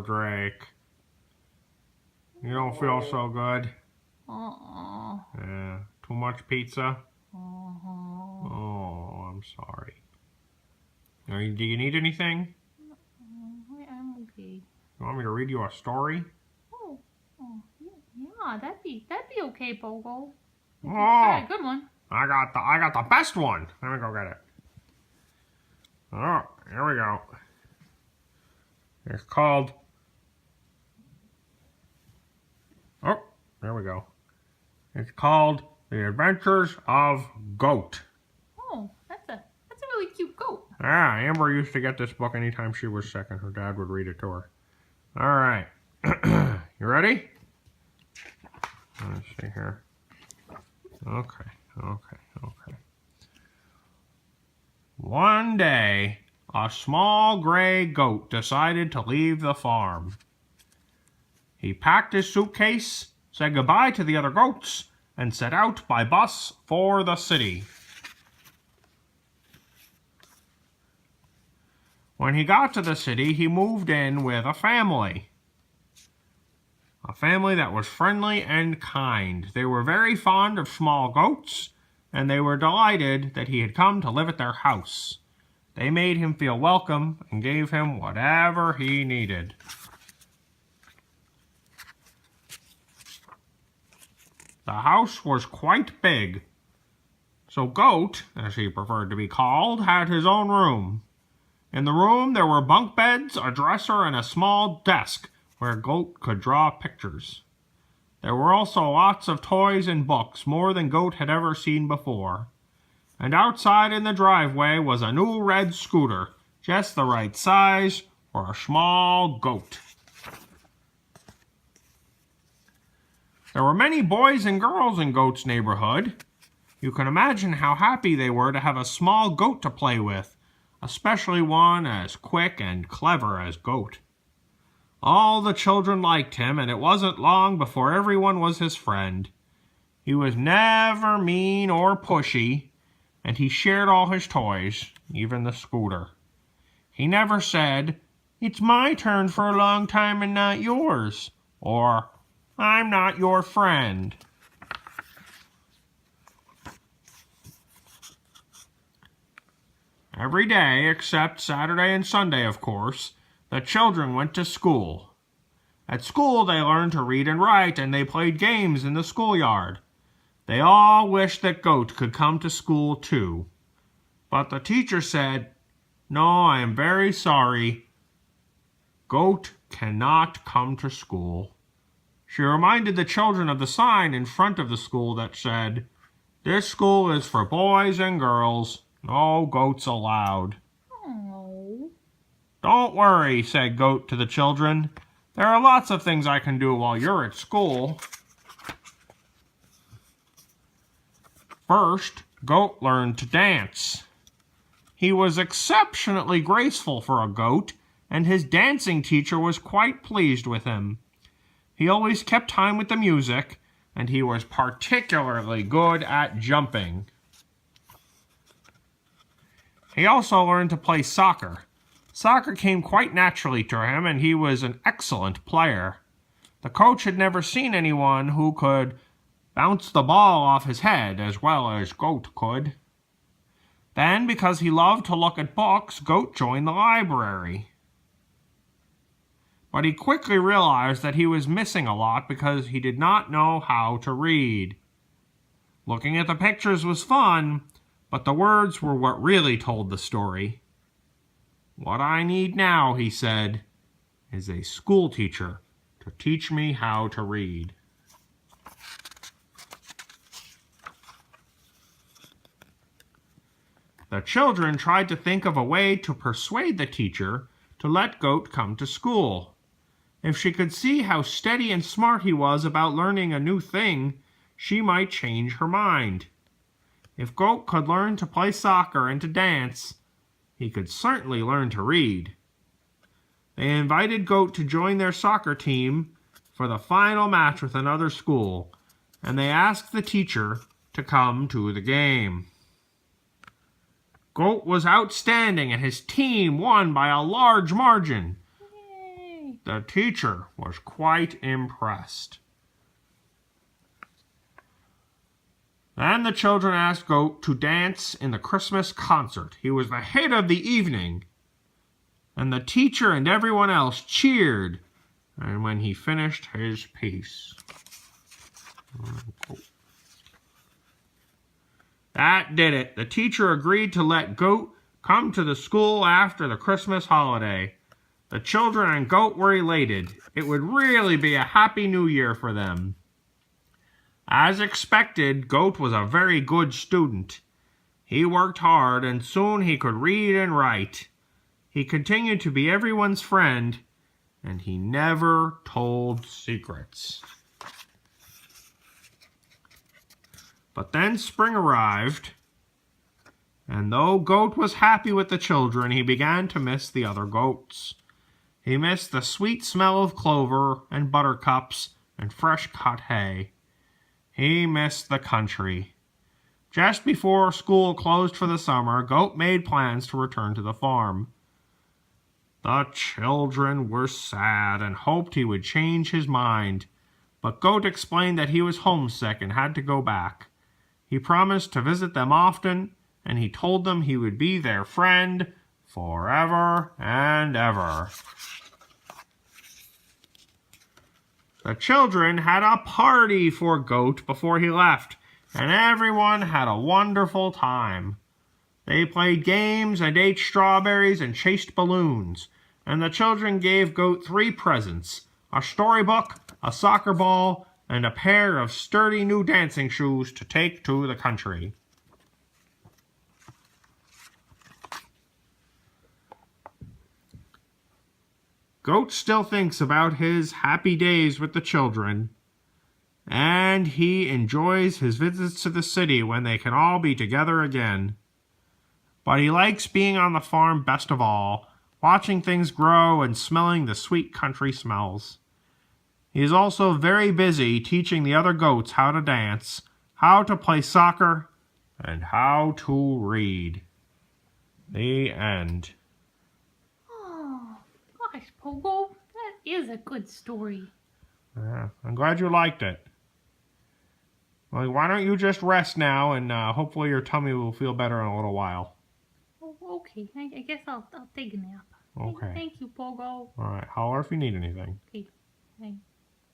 Drake. You don't feel so good? Uh-uh. Too much pizza? Uh-huh. Oh, I'm sorry. Do you need anything? I'm okay. You want me to read you a story? Oh, yeah, that'd be okay, Pogo. If you Oh, got a good one. I got the best one. Let me go get it. Oh, here we go. It's called. Oh, there we go. It's called The Adventures of Goat. Oh, that's a really cute goat. Ah, Amber used to get this book anytime she was sick, and her dad would read it to her. All right. You ready? Let's see here. Okay. One day, a small gray goat decided to leave the farm. He packed his suitcase, said goodbye to the other goats, and set out by bus for the city. When he got to the city, he moved in with a family. A family that was friendly and kind. They were very fond of small goats, and they were delighted that he had come to live at their house. They made him feel welcome and gave him whatever he needed. The house was quite big, so Goat, as he preferred to be called, had his own room. In the room there were bunk beds, a dresser, and a small desk where Goat could draw pictures. There were also lots of toys and books, more than Goat had ever seen before. And outside in the driveway was a new red scooter, just the right size for a small goat. There were many boys and girls in Goat's neighborhood. You can imagine how happy they were to have a small goat to play with, especially one as quick and clever as Goat. All the children liked him, and it wasn't long before everyone was his friend. He was never mean or pushy, and he shared all his toys, even the scooter. He never said, "It's my turn for a long time and not yours," or "I'm not your friend." Every day, except Saturday and Sunday, of course, the children went to school. At school, they learned to read and write, and they played games in the schoolyard. They all wished that Goat could come to school, too. But the teacher said, "No, I am very sorry. Goat cannot come to school." She reminded the children of the sign in front of the school that said, "This school is for boys and girls. No goats allowed." Oh. "Don't worry," said Goat to the children. "There are lots of things I can do while you're at school." First, Goat learned to dance. He was exceptionally graceful for a goat, and his dancing teacher was quite pleased with him. He always kept time with the music, and he was particularly good at jumping. He also learned to play soccer. Soccer came quite naturally to him, and he was an excellent player. The coach had never seen anyone who could bounce the ball off his head as well as Goat could. Then, because he loved to look at books, Goat joined the library. But he quickly realized that he was missing a lot because he did not know how to read. Looking at the pictures was fun, but the words were what really told the story. "What I need now," he said, "is a school teacher to teach me how to read." The children tried to think of a way to persuade the teacher to let Goat come to school. If she could see how steady and smart he was about learning a new thing, she might change her mind. If Goat could learn to play soccer and to dance, he could certainly learn to read. They invited Goat to join their soccer team for the final match with another school, and they asked the teacher to come to the game. Goat was outstanding, and his team won by a large margin. Yay. the teacher was quite impressed. Then the children asked Goat to dance in the Christmas concert. He was the hit of the evening, and the teacher and everyone else cheered. And when he finished his piece, that did it. The teacher agreed to let Goat come to the school after the Christmas holiday. The children and Goat were elated. It would really be a happy new year for them. As expected, Goat was a very good student. He worked hard, and soon he could read and write. He continued to be everyone's friend, and he never told secrets. But then spring arrived, and though Goat was happy with the children, he began to miss the other goats. He missed the sweet smell of clover and buttercups and fresh cut hay. He missed the country. Just before school closed for the summer, Goat made plans to return to the farm. The children were sad and hoped he would change his mind, but Goat explained that he was homesick and had to go back. He promised to visit them often, and he told them he would be their friend forever and ever. The children had a party for Goat before he left, and everyone had a wonderful time. They played games and ate strawberries and chased balloons, and the children gave Goat 3 presents: a storybook, a soccer ball, and a pair of sturdy new dancing shoes to take to the country. Goat still thinks about his happy days with the children, and he enjoys his visits to the city when they can all be together again. But he likes being on the farm best of all, watching things grow and smelling the sweet country smells. He is also very busy teaching the other goats how to dance, how to play soccer, and how to read. The end. Oh, gosh, Pogo, that is a good story. Yeah, I'm glad you liked it. Well, why don't you just rest now, and hopefully your tummy will feel better in a little while. Oh, okay, I guess I'll take a nap. Okay. Thank you, Pogo. All right, holler if you need anything. Okay, thanks.